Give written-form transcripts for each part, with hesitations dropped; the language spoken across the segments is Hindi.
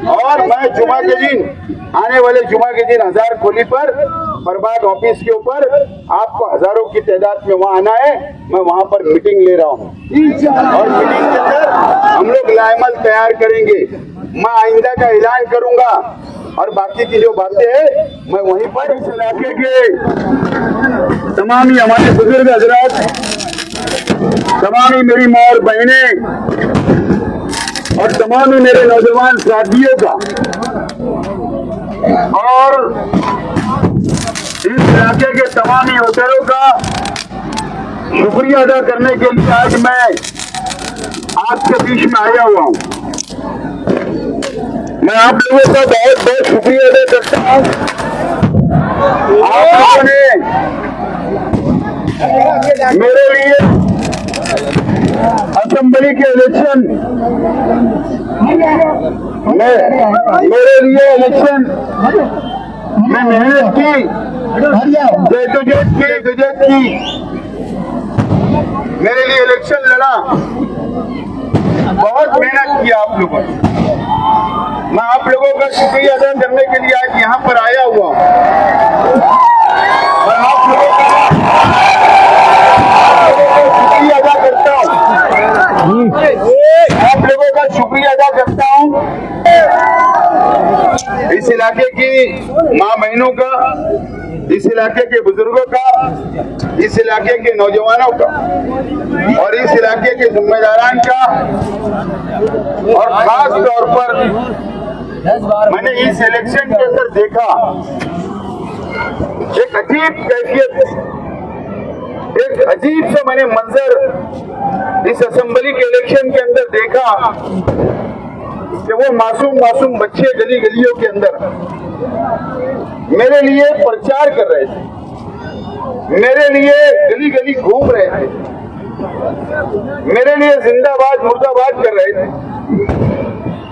और मैं जुमा के दिन, आने वाले जुमा के दिन 1000 खोली पर प्रभात ऑफिस के ऊपर आपको हजारों की तादाद में वहां आना है। मैं वहां पर मीटिंग ले रहा हूं और मीटिंग के अंदर हम लोग लाएमल तैयार करेंगे। मैं आइंदा का ऐलान करूंगा और बाकी की जो बातें हैं मैं वहीं पर इस इलाके के तमाम ही हमारे बुजुर्ग हजरात, तमाम ही मेरी माँ और बहनें और तमाम ही मेरे नौजवान साथियों का और इस इलाके के तमाम ही होटलों का शुक्रिया अदा करने के लिए आज मैं आपके बीच में आया हुआ हूं। मैं आप लोगों का बहुत बहुत शुक्रिया अदा करता हूं। आप लोगों ने मेरे लिए असेंबली के इलेक्शन में मेहनत की, जद्दोजहद की, मेरे लिए इलेक्शन लड़ा, बहुत मेहनत की आप लोगों ने। मैं आप लोगों का शुक्रिया अदा करने के लिए आज यहाँ पर आया हुआ हूँ और आप लोगों का शुक्रिया अदा करता हूँ। आप लोगों का शुक्रिया अदा करता हूँ इस इलाके की माँ बहनों का, इस इलाके के बुजुर्गों का, इस इलाके के नौजवानों का और इस इलाके के जिम्मेदारान का। और खास तौर पर मैंने इस इलेक्शन के अंदर देखा एक अजीब कैफियत, एक अजीब सा मैंने मंजर इस असेंबली के इलेक्शन के अंदर देखा कि वो मासूम बच्चे गली गलियों के अंदर मेरे लिए प्रचार कर रहे थे, मेरे लिए गली गली घूम रहे थे, मेरे लिए जिंदाबाद मुर्दाबाद कर रहे थे,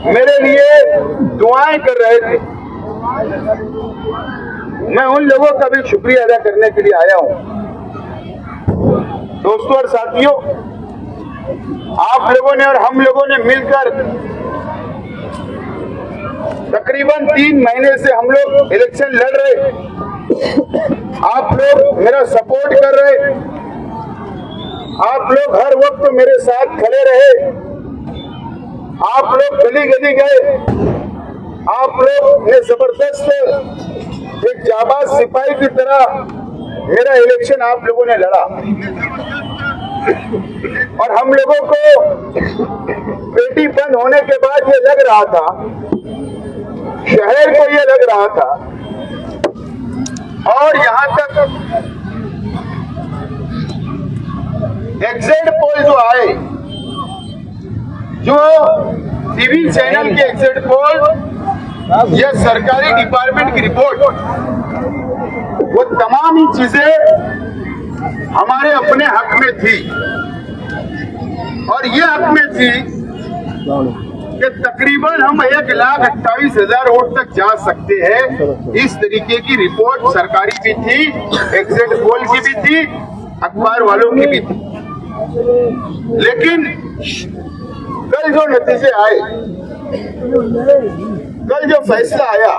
मेरे लिए दुआएं कर रहे थे। मैं उन लोगों का भी शुक्रिया अदा करने के लिए आया हूं। दोस्तों और साथियों, आप लोगों ने और हम लोगों ने मिलकर तकरीबन 3 महीने से हम लोग इलेक्शन लड़ रहे, आप लोग मेरा सपोर्ट कर रहे, आप लोग हर वक्त मेरे साथ खड़े रहे, आप लोग गली गली गए, आप लोग ने जबरदस्त एक जाबाज सिपाही की तरह मेरा इलेक्शन आप लोगों ने लड़ा और हम लोगों को पेटी बंद होने के बाद ये लग रहा था, शहर को ये लग रहा था और यहां तक एग्जिट पोल जो आए, जो टीवी चैनल के एग्जिट पोल या सरकारी डिपार्टमेंट की रिपोर्ट, वो तमाम ही चीजें हमारे अपने हक में थी और ये हक में थी कि तकरीबन हम 1,28,000 वोट तक जा सकते हैं। इस तरीके की रिपोर्ट सरकारी भी थी, एग्जिट पोल की भी थी, अखबार वालों की भी थी। लेकिन कल जो नतीजे आए, कल जो फैसला आया,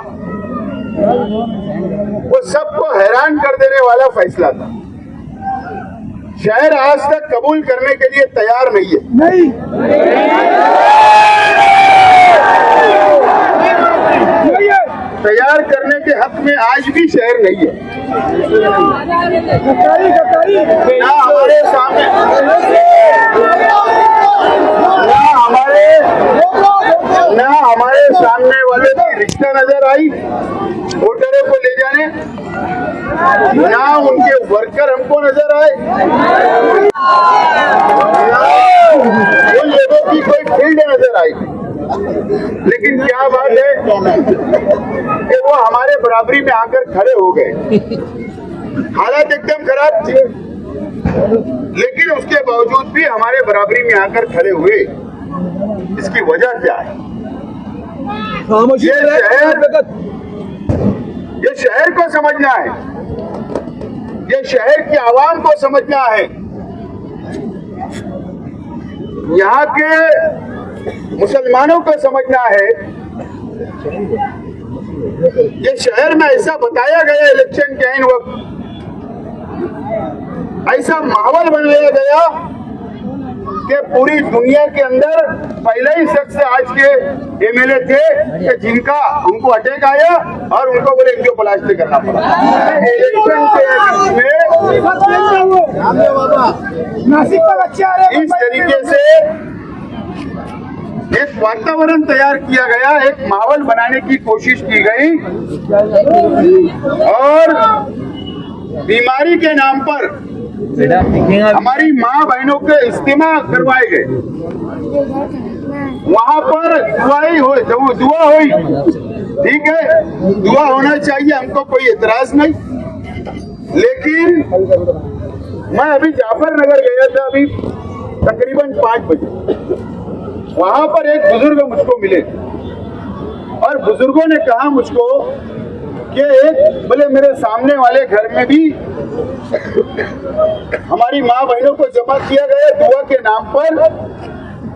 वो सबको हैरान कर देने वाला फैसला था। शहर आज तक कबूल करने के लिए तैयार नहीं है। तैयार करने के हक में आज भी शहर नहीं है। ना हमारे सामने वाले की रिश्ता नजर आई वोटरों को ले जाने, ना उनके वर्कर हमको नजर आए, उन लोगों की कोई फील्ड नजर आई। लेकिन क्या बात है कि वो हमारे बराबरी में आकर खड़े हो गए। हालात एकदम खराब थी, लेकिन उसके बावजूद भी हमारे बराबरी में आकर खड़े हुए। इसकी वजह क्या है? ये शहर को समझना है, ये शहर की आवाम को समझना है, यहाँ के मुसलमानों को समझना है, ये शहर में ऐसा बताया गया इलेक्शन के आइन वक्त, ऐसा माहौल बनाया गया कि पूरी दुनिया के अंदर पहले ही शख्स आज के एमएलए थे कि जिनका उनको अटैक आया और उनको बोले एंजियोप्लास्टी करना पड़ा। इलेक्शन के इस तरीके से एक वातावरण तैयार किया गया, एक माहौल बनाने की कोशिश की गई और बीमारी के नाम पर हमारी माँ बहनों के इस्तेमा करवाए गए। वहां पर दुआ हुई, ठीक है, दुआ होना चाहिए, हमको कोई एतराज नहीं। लेकिन मैं अभी जाफर नगर गया था, अभी तकरीबन 5 बजे। वहां पर एक बुजुर्ग मुझको मिले और बुजुर्गों ने कहा मुझको कि एक बोले मेरे सामने वाले घर में भी हमारी माँ बहनों को जमा किया गया दुआ के नाम पर,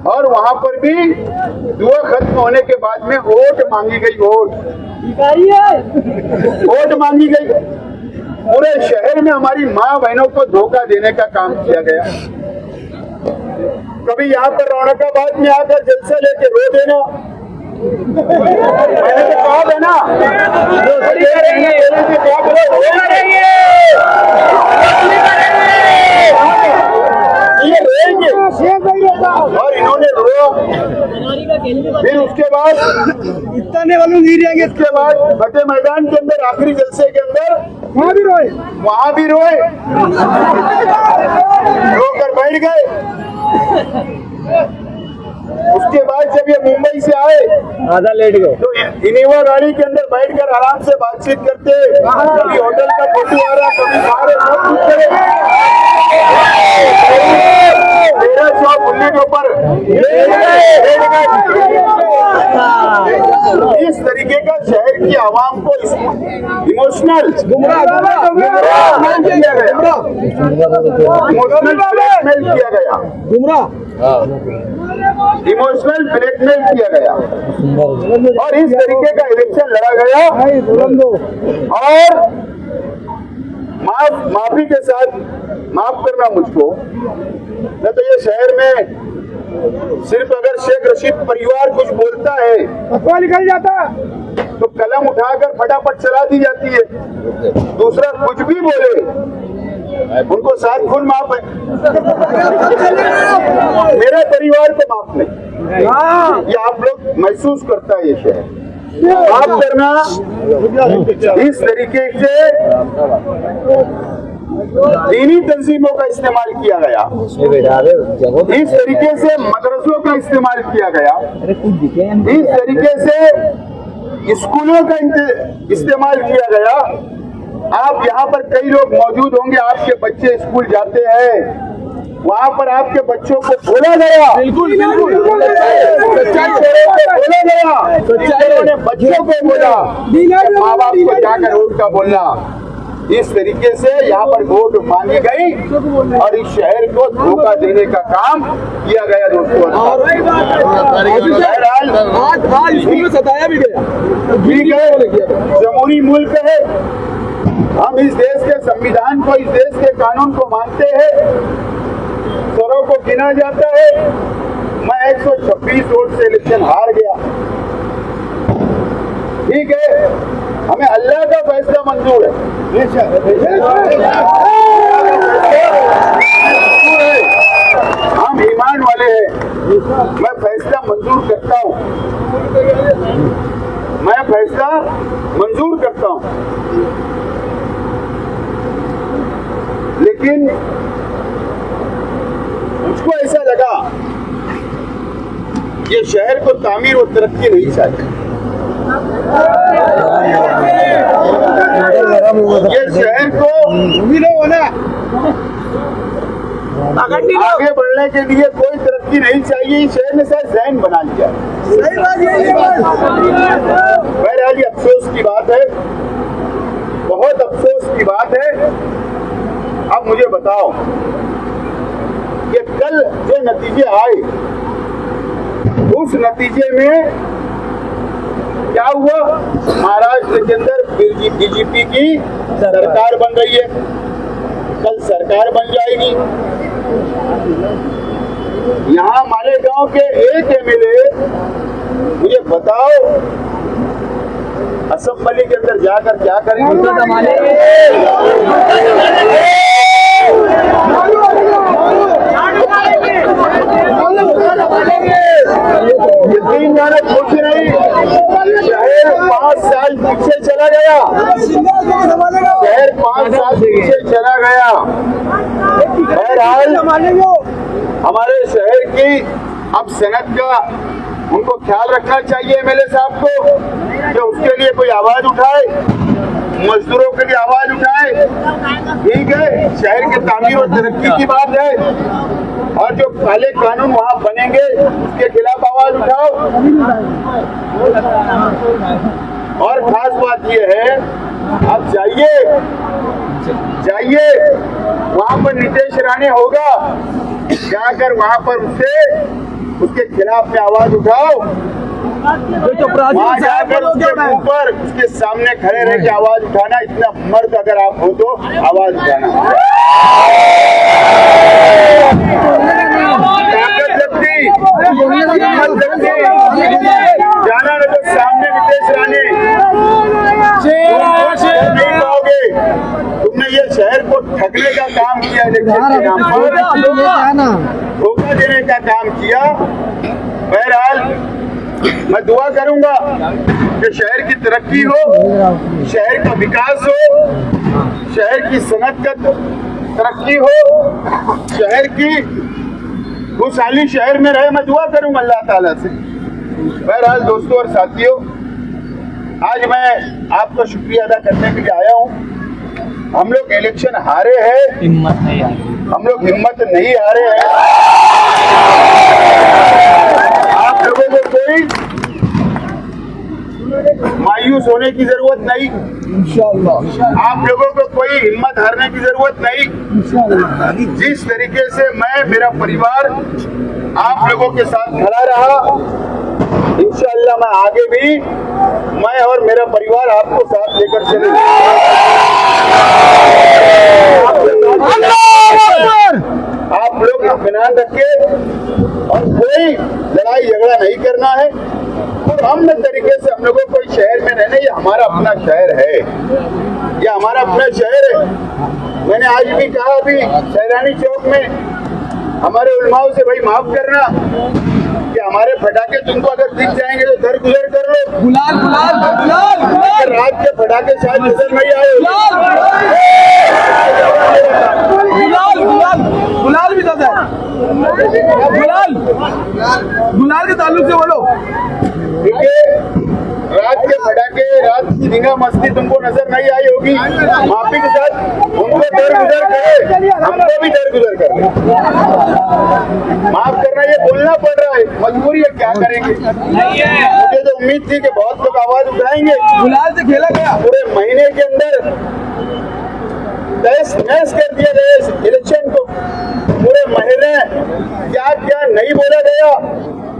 और वहां पर भी दुआ खत्म होने के बाद में वोट मांगी गई। वोट मांगी गई। पूरे शहर में हमारी माँ बहनों को धोखा देने का काम किया गया। कभी यहाँ पर रौनकाबाद में आकर जलसा लेके रो देना, मैंने तो कहा था ना, ये रोएंगे और इन्होंने रोया। फिर उसके बाद इतने वालों नहीं रहेंगे। इसके बाद फतेह मैदान के अंदर आखिरी जलसे के अंदर वहाँ भी रोए, रोकर बैठ गए। उसके बाद जब ये मुंबई से आए आधा लेट गए तो इनोवा गाड़ी के अंदर बैठकर आराम से बातचीत करते, कभी होटल का फोटो आ रहा, कभी बाहर सब कुछ करे। 1300 बुल्ली के ऊपर इस तरीके का शहर की आवाम को इमोशनल किया गया, इमोशनल ब्लैकमेल किया गया, इमोशनल ब्लैकमेल किया गया और इस तरीके का इलेक्शन लड़ा गया। और माफी के साथ माफ करना मुझको, न तो ये शहर में सिर्फ अगर शेख रशीद परिवार कुछ बोलता है अफवाह निकल जाता तो कलम उठाकर फटाफट चला दी जाती है। दूसरा कुछ भी बोले उनको 7 खून माफ है, मेरे परिवार को माफ नहीं। ये आप लोग महसूस करता है ये शहर माफ करना। इस तरीके से दीनी तंजीमों का इस्तेमाल किया गया, इस तरीके से मदरसों का इस्तेमाल किया गया, इस तरीके से स्कूलों का इस्तेमाल किया गया। आप यहाँ पर कई लोग मौजूद होंगे, आपके बच्चे स्कूल जाते हैं, वहाँ पर आपके बच्चों को बोला गया, बिल्कुल बोला गया, बच्चों को बोला, माँ बाप को जाकर उनका बोलना। इस तरीके से यहाँ पर वोट मांगी गई और इस शहर को धोखा देने का काम किया गया दोस्तों। सताया भी गया, ठीक है, जमहूरी मुल्क है, हम इस देश के संविधान को, इस देश के कानून को मानते हैं, स्वरों को गिना जाता है। मैं 126 वोट से इलेक्शन हार गया, ठीक है, हमें अल्लाह का फैसला मंजूर है, हम ईमान वाले हैं। मैं फैसला मंजूर करता हूँ, मैं फैसला मंजूर करता हूँ, लेकिन मुझको ऐसा लगा ये शहर को तामीर और तरक्की नहीं चाहिए। ये शहर को आगे बढ़ने के लिए कोई तरक्की नहीं चाहिए, इस शहर ने शायद जहन बना लिया। बहरहाल अफसोस की बात है, बहुत अफसोस की बात है। अब मुझे बताओ कि कल जो नतीजे आए उस नतीजे में क्या क्या हुआ? महाराष्ट्र के अंदर बीजेपी की सरकार बन रही है, कल सरकार बन जाएगी। यहाँ मालेगांव के एक एमएलए, मुझे बताओ असेंबली के अंदर जाकर क्या करेंगे? यकीन जाने कुछ नहीं, शहर 5 साल पीछे चला गया, शहर 5 साल पीछे चला गया। बहरहाल हमारे शहर की अब सेनेट का उनको ख्याल रखना चाहिए एमएलए साहब को, कि उसके लिए कोई आवाज उठाए, मजदूरों के लिए आवाज उठाए। ठीक है, शहर के तामीर और तरक्की की बात है, और जो काले कानून वहां बनेंगे उसके खिलाफ आवाज उठाओ। और खास बात यह है, आप जाइए वहां पर नीतीश राणे होगा, जाकर वहां पर उसके खिलाफ में आवाज उठाओ। वहां जाकर उसके ऊपर उसके सामने खड़े रह के आवाज उठाना, इतना मर्द अगर आप हो तो आवाज उठाना। ताकत लगती, हिम्मत लगती, जाना न तो सामने नीतीश राणे, नहीं पाओगे। तुमने ये शहर को ठगने का काम किया, इलेक्शन के नाम पर धोखा देने का काम किया। बहरहाल मैं दुआ करूंगा कि शहर की तरक्की हो, शहर का विकास हो, शहर की सनत का तरक्की हो, शहर की खुशहाली शहर में रहे। मैं दुआ करूंगा अल्लाह ताला से। बहरहाल दोस्तों और साथियों, आज मैं आपका शुक्रिया अदा करने के लिए आया हूँ। हम लोग इलेक्शन हारे हैं, हिम्मत नहीं हारे हैं। आप लोगों को कोई मायूस होने की जरूरत नहीं, इंशाअल्लाह। आप लोगों को कोई हिम्मत हारने की जरूरत नहीं, इंशाअल्लाह। जिस तरीके से मेरा परिवार आप लोगों के साथ खड़ा रहा, इंशाअल्लाह मैं आगे भी मैं और मेरा परिवार आपको साथ लेकर चलेंगे। आप लोग इत्मीनान रखें और कोई लड़ाई झगड़ा नहीं करना है, और अमन तरीके से हम लोगों को शहर में रहना। ये हमारा अपना शहर है, ये हमारा अपना शहर है। मैंने आज भी कहा, अभी सैलानी चौक में हमारे उलमाओं से भाई माफ करना कि हमारे पटाखे तुमको अगर दिख जाएंगे तो दर गुजर कर लो। गुलाल गुलाल गुलाल गुलाल, रात के पटाखे शायद नजर नहीं आए। गुलाल गुलाल गुलाल भी दादा, गुलाल के ताल्लुक से बोलो। ठीक है, रात के पटाखे, रात की धींगा मस्ती तुमको नजर नहीं आई होगी। माफी के साथ उनको दर गुजर करे, हमको भी दर गुजर कर, माफ करना। ये बोलना पड़ रहा है, मजबूरी है, क्या करेंगे। मुझे तो उम्मीद थी कि बहुत लोग आवाज उठाएंगे। गुलाल से खेला गया, पूरे महीने के अंदर तहस कर दिया गया इस इलेक्शन को। पूरे महीने क्या क्या नहीं बोला गया।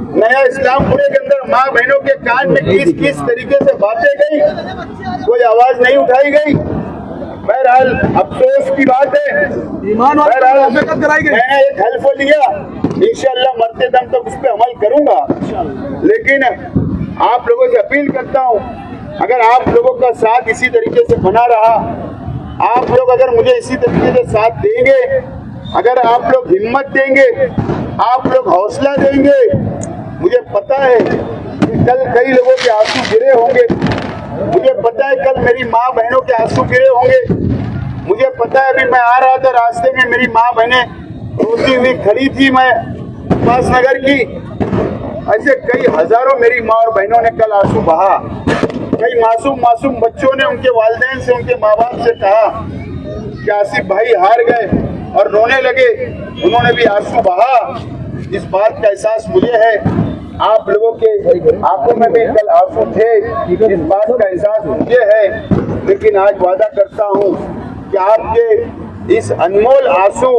नया इस्लामपुरे के अंदर माँ बहनों के कान में किस तरीके से बातें गई, कोई आवाज नहीं उठाई गई। बहरहाल अफसोस की बात है, बहरहाल मैंने एक हल्फ लिया, इंशाअल्लाह मरते दम तक उस पर अमल करूंगा। लेकिन आप लोगों से अपील करता हूं, अगर आप लोगों का साथ इसी तरीके से बना रहा, आप लोग अगर मुझे इसी तरीके से साथ देंगे, अगर आप लोग हिम्मत देंगे, आप लोग हौसला देंगे, मुझे पता है कि कल कई लोगों के आंसू गिरे होंगे। मुझे पता है कल मेरी माँ बहनों के आंसू गिरे होंगे। मुझे पता है, अभी मैं आ रहा था, रास्ते में मेरी माँ बहनें रोती हुई खड़ी थी, मैं उपासनगर की। ऐसे कई हजारों मेरी माँ और बहनों ने कल आंसू बहा। कई मासूम बच्चों ने उनके वालिदैन से, उनके माँ बाप से कहा कि आसिफ भाई हार गए और रोने लगे। उन्होंने भी आंसू बहा। इस बात का एहसास मुझे है, आप लोगों के आंखों में भी कल आंसू थे, इस बात का एहसास मुझे है। लेकिन आज वादा करता हूँ कि आपके इस अनमोल आंसू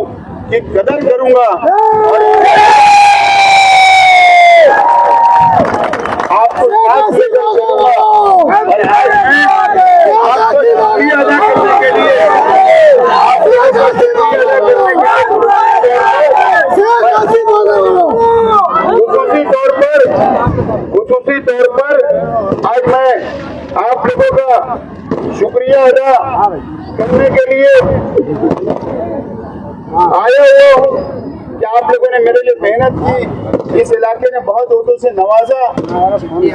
की कदर करूंगा और आपको साथ लेकर चलूंगा। आप लोगों का शुक्रिया अदा करने के लिए आए हो कि आप लोगों ने मेरे लिए मेहनत की। इस इलाके ने बहुत वोटों से नवाजा,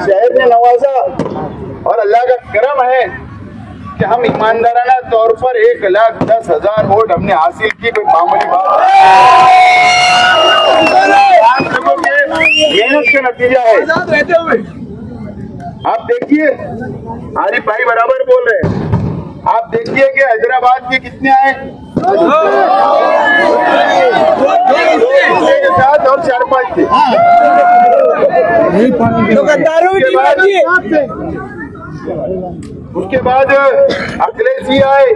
शहर ने नवाजा, और अल्लाह का करम है कि हम ईमानदाराना तौर पर 1,10,000 वोट हमने हासिल की। कोई मामूली बात आप लोगों के मेहनत का नतीजा है। आप देखिए, आरिफ भाई बराबर बोल रहे हैं। आप देखिए कि हैदराबाद के कितने आए के साथ, और 4-5 थे। उसके बाद अखिलेश जी आए,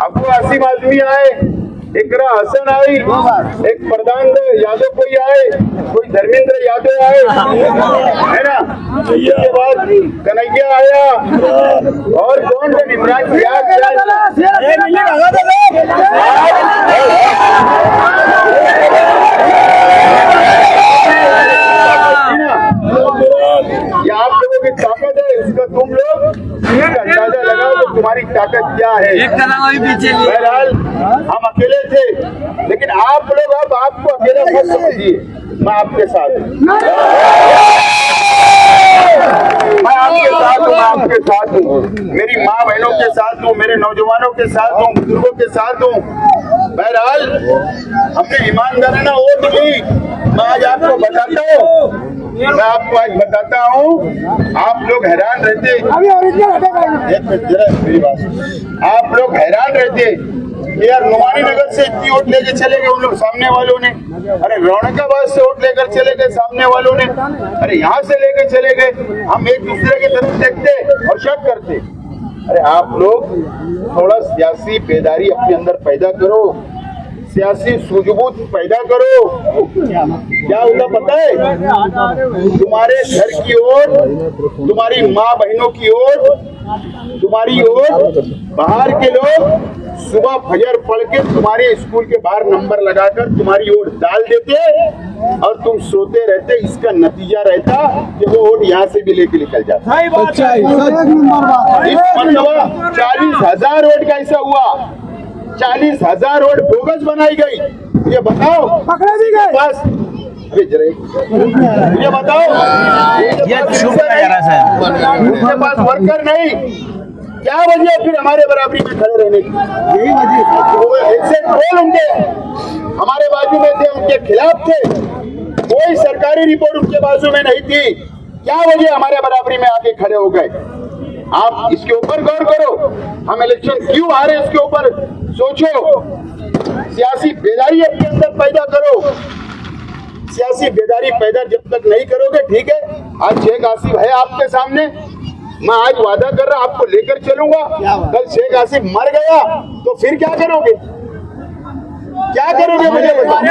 अबू आसिम आजमी आए, इकरा हसन आई, एक प्रधान यादव कोई आए, कोई धर्मेंद्र यादव आए, है ना। उसके बाद कन्हैया आया, और कौन थे, इमरान ये आप लोगों की ताकत है, इसका तुम लोग अंदाजा लगाओ तो तुम्हारी ताकत क्या है। बहरहाल हम अकेले थे, लेकिन आप लोग अब आपको अकेला मत समझिए, मैं आपके साथ हूँ, मैं आपके साथ हूँ, मेरी माँ बहनों के साथ हूँ, मेरे नौजवानों के साथ हूँ, बुजुर्गों के साथ हूँ। बहरहाल हमने ईमानदाराना वोट दी। मैं आज आपको बताता हूँ, मैं आपको आज बताता हूँ, आप लोग हैरान रहते, एक मिनट जरा मेरी बात, आप लोग हैरान रहते कि यार नुमानी नगर से इतनी वोट लेके चले गए उन लोग सामने वालों ने, अरे रौनकाबाद से वोट लेकर चले गए सामने वालों ने, अरे यहाँ से लेकर चले गए। हम एक दूसरे की तरफ देखते और शक करते। अरे आप लोग थोड़ा सियासी बेदारी अपने अंदर पैदा करो, सियासी सूझबूझ पैदा करो। क्या होता पता है, तुम्हारे घर की ओर, तुम्हारी माँ बहनों की ओर, तुम्हारी ओर बाहर के लोग सुबह फजर पढ़ के तुम्हारे स्कूल के बाहर नंबर लगाकर तुम्हारी वोट डाल देते और तुम सोते रहते। इसका नतीजा रहता कि वो वोट यहाँ से भी लेके निकल जाता। इस मतलब 40,000 वोट का ऐसा हुआ, 40,000 वोट बोगस बनाई गई। ये बताओ, पकड़े भी गए बस। ये बताओ, उसके पास वर्कर नहीं, क्या वजह फिर हमारे बराबरी में खड़े रहने की? यही वजह। एग्जिट पोल उनके हमारे बाजू में थे, उनके खिलाफ थे, कोई सरकारी रिपोर्ट उनके बाजू में नहीं थी। क्या वजह हमारे बराबरी में आके खड़े हो गए? आप इसके ऊपर गौर करो, हम इलेक्शन क्यों आ रहे हैं इसके ऊपर सोचो। सियासी बेदारी अपने अंदर पैदा करो। सियासी बेदारी पैदा जब तक नहीं करोगे, ठीक है, आज शेख आसिफ है आपके सामने, मैं आज वादा कर रहा आपको लेकर चलूंगा। कल शेख आसिफ मर गया तो फिर क्या करोगे? क्या करोगे मुझे बताओ।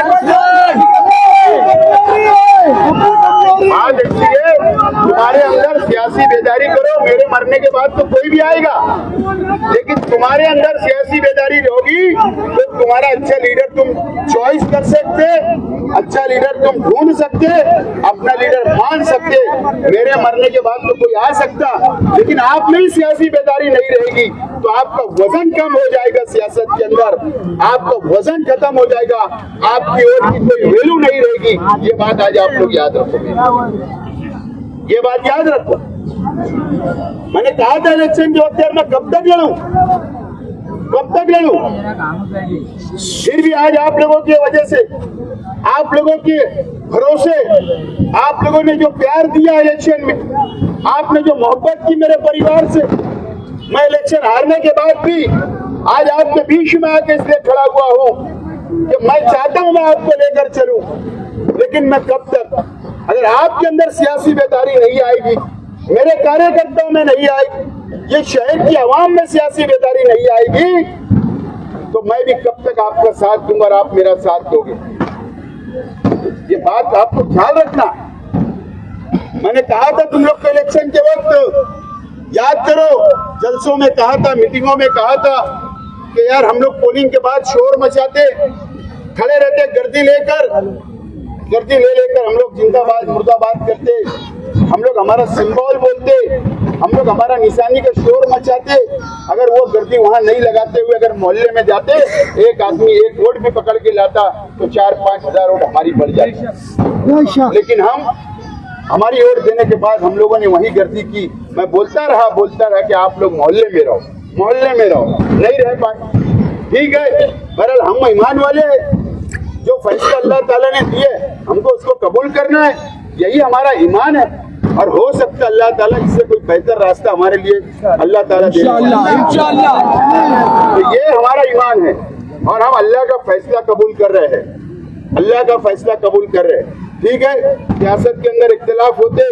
आज इसलिए तुम्हारे अंदर सियासी बेदारी करो। मेरे मरने के बाद तो कोई भी आएगा, लेकिन तुम्हारे अंदर सियासी बेदारी होगी तो तुम्हारा अच्छा लीडर तुम चॉइस कर सकते, अच्छा लीडर तुम ढूंढ सकते, अपना लीडर मान सकते। मेरे मरने के बाद तो कोई आ सकता, लेकिन आप में सियासी बेदारी नहीं रहेगी तो आपका वजन कम हो जाएगा सियासत के अंदर, आपका वजन खत्म हो जाएगा, आपकी वोट की कोई वैल्यू नहीं रहेगी। ये बात आज आप लोग याद रखो, ये बात याद रखो। मैंने कहा था इलेक्शन के वक्त मैं कब तक लड़ूं, कब तक लड़ूं, फिर भी आज आप लोगों की वजह से, आप लोगों के भरोसे, आप लोगों ने जो प्यार दिया इलेक्शन में, आपने जो मोहब्बत की मेरे परिवार से, मैं इलेक्शन हारने के बाद भी आज आपके बीच में आके इसलिए खड़ा हुआ हूँ कि मैं चाहता हूँ मैं आपको लेकर चलूं, लेकिन मैं कब तक? अगर आपके अंदर सियासी बेदारी नहीं आएगी, मेरे कार्यकर्ताओं में नहीं आएगी, ये शहर की आवाम में सियासी बेदारी नहीं आएगी, तो मैं भी कब तक आपका साथ दूंगा और आप मेरा साथ दोगे। ये बात आपको ख्याल रखना। मैंने कहा था तुम लोग को इलेक्शन के वक्त, याद करो, जलसों में कहा था, मीटिंगों में कहा था कि यार हम लोग पोलिंग के बाद शोर मचाते, खड़े रहते गर्दी लेकर हम लोग जिंदाबाद मुर्दाबाद करते, हम लोग हमारा सिंबल बोलते, हम लोग हमारा निशानी का शोर मचाते, अगर वो गर्दी वहां नहीं लगाते हुए अगर मोहल्ले में जाते, एक आदमी एक वोट भी पकड़ के लाता तो 4-5 हजार वोट हमारी बढ़ जाती। लेकिन हमारी वोट देने के बाद हम लोगों ने वही गर्दी की। मैं बोलता रहा कि आप लोग मोहल्ले में रहो, नहीं रह पाए। ठीक है, बहरहाल हम ईमान वाले हैं, जो फैसला अल्लाह ताला ने दिए हमको उसको कबूल करना है, यही हमारा ईमान है। और हो सकता है अल्लाह ताला इससे कोई बेहतर रास्ता हमारे लिए अल्लाह ताला दे, इंशाअल्लाह। तो ये हमारा ईमान है और हम अल्लाह का फैसला कबूल कर रहे हैं, ठीक है। सियासत के अंदर इख्तिलाफ होते,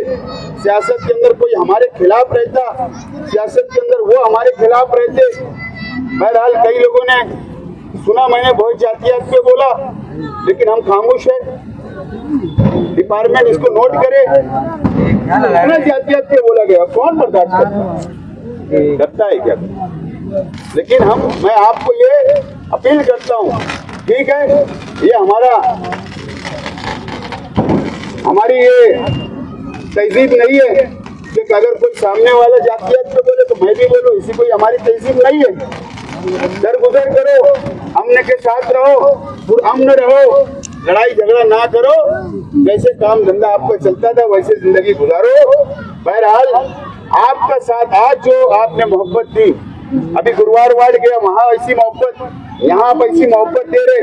सियासत के अंदर कोई हमारे खिलाफ रहता, सियासत के अंदर वो हमारे खिलाफ रहते। बहरहाल कई लोगों ने सुना, मैंने बहुत जातियात पे बोला, लेकिन हम खामोश है। डिपार्टमेंट इसको नोट करे, कितना जातियात पे बोला गया, कौन बर्दाश्त करता है क्या? लेकिन मैं आपको ये अपील करता हूँ, ठीक है, ये हमारी ये तहजीब नहीं है कि अगर कोई सामने वाला जातियात पे बोले तो मैं भी बोलूं, इसी कोई हमारी तहजीब नहीं है। दरगुजर करो, अमन के साथ रहो, पुरअमन रहो, लड़ाई झगड़ा ना करो, जैसे काम धंधा आपका चलता था वैसे जिंदगी गुजारो। बहरहाल आपका साथ आज जो आपने मोहब्बत दी, अभी गुरुवार वार्ड गया, वहाँ ऐसी मोहब्बत, यहाँ आप ऐसी मोहब्बत दे रहे,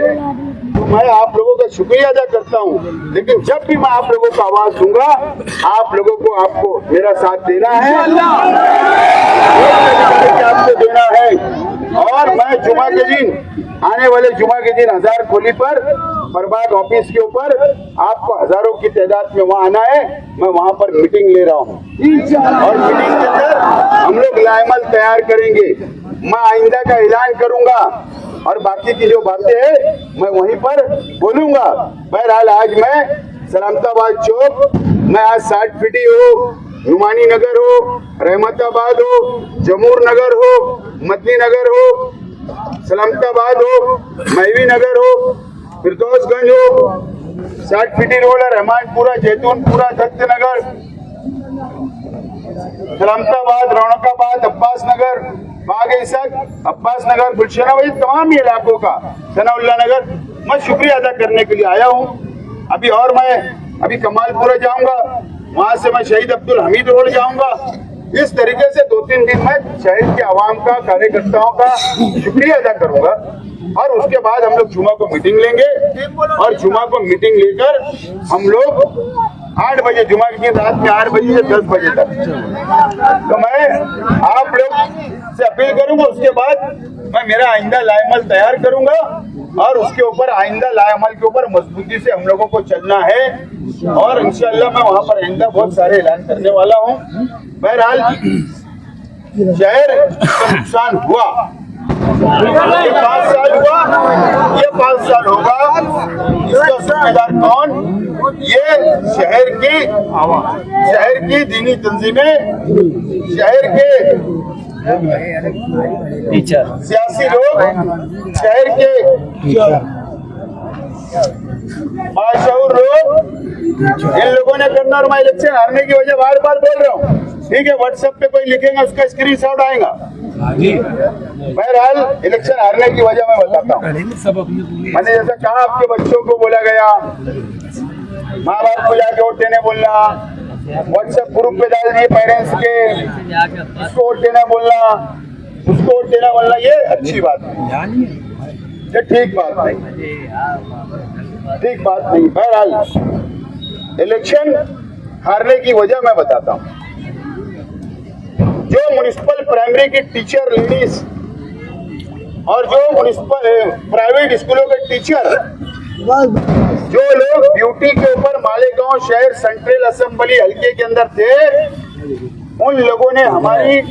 तो मैं आप लोगों का शुक्रिया अदा करता हूँ। लेकिन जब भी मैं आप लोगों को आवाज दूंगा, आप लोगों को आपको मेरा साथ देना है, आपको देना है। और मैं जुमा के दिन, आने वाले जुमा के दिन हजार खोली पर प्रभात ऑफिस के ऊपर आपको हजारों की तादाद में वहाँ आना है। मैं वहाँ पर मीटिंग ले रहा हूँ और मीटिंग के अंदर हम लोग लाएमल तैयार करेंगे। मैं आइंदा का ऐलान करूंगा और बाकी की जो बातें हैं मैं वहीं पर बोलूंगा। बहरहाल आज मैं सलामताबाद चौक, मैं आज 60 फीटी हो, नुमानी नगर हो, रहमताबाद हो, जमूर नगर हो, मदनी नगर हो, सलामताबाद हो, महवी नगर हो, फिरदौसगंज हो, 60 फीटी रोड है, रहमानपुरा, जैतूनपुरा, दत्त नगर, सलामताबाद, रौनकाबाद, अब्बास नगर, बाग इसाक, अब्बास नगर, गुलशना, वही तमाम ये इलाकों का, सनाउल्लाह नगर, मैं शुक्रिया अदा करने के लिए आया हूँ। अभी कमालपुरा जाऊंगा, वहां से मैं शहीद अब्दुल हमीद रोड जाऊंगा। इस तरीके से 2-3 दिन में शहर के आवाम का, कार्यकर्ताओं का शुक्रिया अदा करूंगा और उसके बाद हम लोग जुमा को मीटिंग लेंगे और जुमा को मीटिंग लेकर हम लोग 8 बजे, जुमा के दिन रात में 8 बजे से 10 बजे तक, तो मैं आप लोग से अपील करूंगा। उसके बाद मैं मेरा आइंदा लाएमल तैयार करूंगा और उसके ऊपर आइंदा लाएमल के ऊपर मजबूती से हम लोगों को चलना है और इंशाअल्लाह मैं वहां पर आइंदा बहुत सारे ऐलान करने वाला हूं। बहरहाल शहर का नुकसान हुआ, ये 5 साल हुआ, ये 5 साल होगा, इसका जिम्मेदार कौन? ये शहर की दीनी तंजीमें, शहर के सियासी लोग, शहर के बाशऊर लोग, इन लोगों ने करना। और मैं इलेक्शन हारने की वजह बार बार बोल रहा हूँ, ठीक है, व्हाट्सएप पे कोई लिखेगा उसका स्क्रीनशॉट आएगा। बहरहाल इलेक्शन हारने की वजह मैं बताता हूँ। मैंने जैसा कहा, आपके बच्चों को बोला गया, माँ बाप को जाके वोट देने बोलना, व्हाट्सएप ग्रुप पे डाल दिए पेरेंट्स के, इसको वोट देना बोलना, उसको वोट देना बोलना, ये अच्छी बात नहीं, ये ठीक बात नहीं। बहरहाल इलेक्शन हारने की वजह मैं बताता हूँ। जो म्युनिसिपल प्राइमरी की टीचर लेडीज और जो म्युनिसिपल प्राइवेट स्कूलों के टीचर, जो लोग ड्यूटी के ऊपर मालेगांव शहर सेंट्रल असेंबली हल्के के अंदर थे, उन लोगों ने हमारी,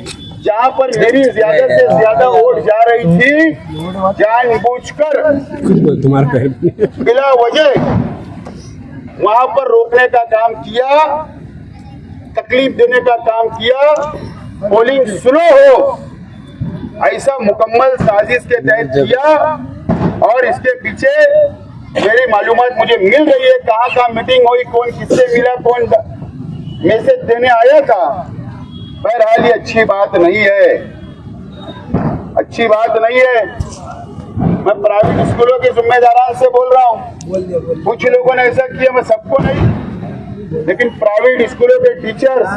जहां पर मेरी ज्यादा से ज्यादा वोट जा रही थी, जानबूझकर बिला वजह वहां पर रोकने का काम किया, तकलीफ देने का काम किया, पोलिंग स्लो हो, ऐसा मुकम्मल साजिश के तहत किया। और इसके पीछे मेरी मालूमात मुझे मिल रही है, कहाँ मीटिंग हुई, कौन किससे मिला, कौन मैसेज देने आया था, बहरहाल ये अच्छी बात नहीं है, अच्छी बात नहीं है। मैं प्राइवेट स्कूलों के जिम्मेदारान से बोल रहा हूँ, कुछ लोगों ने ऐसा किया, मैं सबको नहीं, लेकिन प्राइवेट स्कूलों के टीचर्स,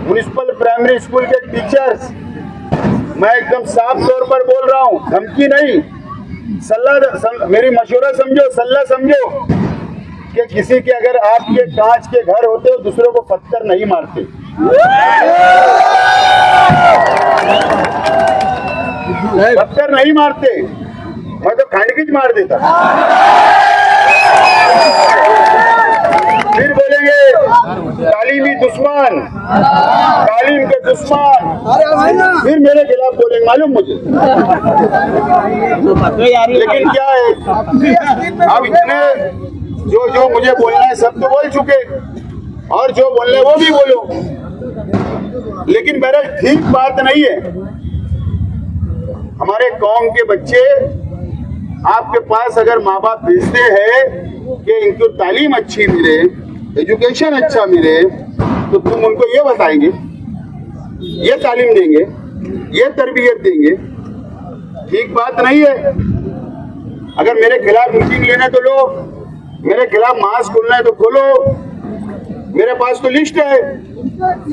म्युनिसिपल प्राइमरी स्कूल के टीचर्स, मैं एकदम साफ तौर पर बोल रहा हूँ, धमकी नहीं, सलाह, मेरी मशवरा समझो, सलाह समझो कि किसी के अगर आपके कांच के घर होते हो दूसरों को पत्थर नहीं मारते। पत्थर नहीं मारते, मैं तो खंडकीच मार देता। फिर बोलेंगे तालीमी दुश्मन, तालीम के दुश्मन, फिर मेरे खिलाफ बोलेंगे, मालूम मुझे। लेकिन क्या है, अब इतने जो मुझे बोलना है सब तो बोल चुके, और जो बोलना है वो भी बोलो, लेकिन मेरा ठीक बात नहीं है। हमारे कौम के बच्चे आपके पास अगर माँ बाप भेजते हैं कि इनको तालीम अच्छी मिले, एजुकेशन अच्छा मिले, तो तुम उनको ये बताएंगे, ये तालीम देंगे, ये तरबियत देंगे, ठीक बात नहीं है। अगर मेरे खिलाफ मीटिंग लेना तो लो, मेरे खिलाफ मास्क खोलना है तो खोलो, मेरे पास तो लिस्ट है,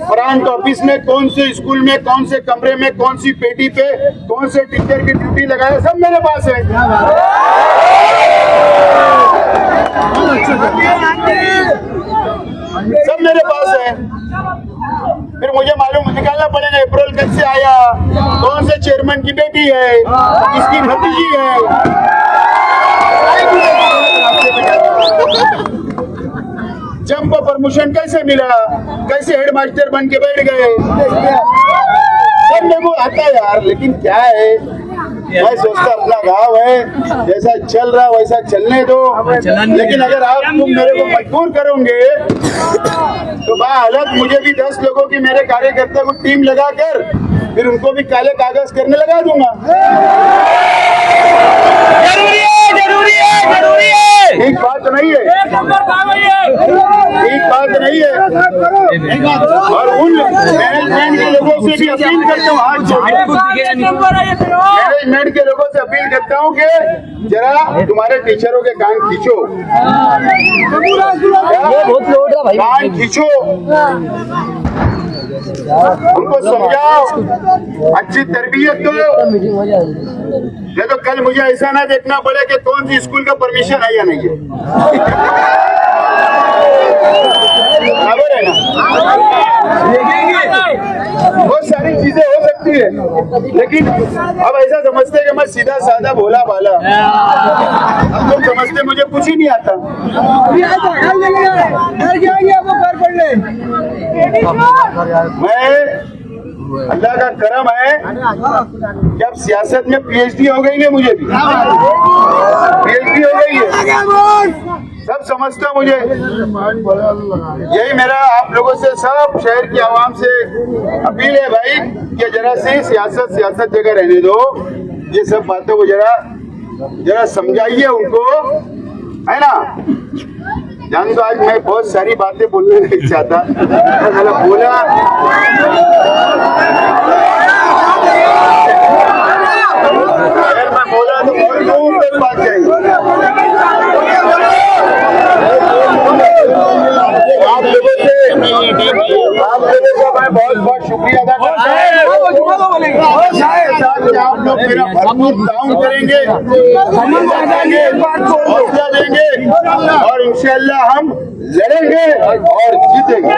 फ्रंट ऑफिस में कौन से स्कूल में, कौन से कमरे में, कौन सी पेटी पे कौन से टीचर की ड्यूटी लगाए, सब मेरे पास है। सब मेरे पास है। फिर मुझे मालूम निकालना पड़ेगा अप्रूवल कैसे आया, कौन से चेयरमैन की बेटी है, किसकी भतीजी है, जंप प्रमोशन कैसे मिला, कैसे हेडमास्टर बन के बैठ गए, सब मेरे को आता है यार। लेकिन क्या है, मैं सोचता अपना गांव है, जैसा चल रहा वैसा चलने दो, लेकिन अगर आप तुम मेरे को मजबूर करोगे तो अलग मुझे भी 10 लोगों की, मेरे कार्यकर्ता को टीम लगाकर फिर उनको भी काले कागज करने लगा दूंगा। जरूरी है, जरूरी है, जरूरी है। ठीक बात नहीं है, ठीक बात नहीं है। और उन मैनेजमेंट के लोगों से भी अपील करता हूँ, हाथ जोड़ मैनेजमेंट के लोगों से अपील करता हूँ कि जरा तुम्हारे टीचरों के कान खींचो, कान खींचो, उनको समझाओ, अच्छी तरबियत दो, नहीं तो कल मुझे ऐसा ना देखना पड़े कि कौन सी स्कूल का परमिशन है या नहीं है। बराबर है ना, बहुत सारी चीजें हो सकती है, लेकिन अब ऐसा समझते हैं कि मैं सीधा साधा भोला भाला, अब तुम समझते मुझे कुछ ही नहीं आता। मैं अल्लाह का करम है कि अब सियासत में पीएचडी हो गई है, मुझे भी पीएचडी हो गई है, सब समझता मुझे। यही मेरा आप लोगों से, सब शहर की आवाम से अपील है भाई कि जरा से सियासत जगह रहने दो, ये सब बातों को जरा समझाइए उनको, है ना। जान दो, आज मैं बहुत सारी बातें बोलने नहीं चाहता, बोला अगर मैं बोला तो बहुत दूर तक बात जाएगी। आप लोगों का मैं बहुत बहुत शुक्रिया अदा करता हूँ। आप लोग मेरा भरपूर ताउन करेंगे, हौसला देंगे, और इंशाअल्लाह हम लड़ेंगे और जीतेंगे।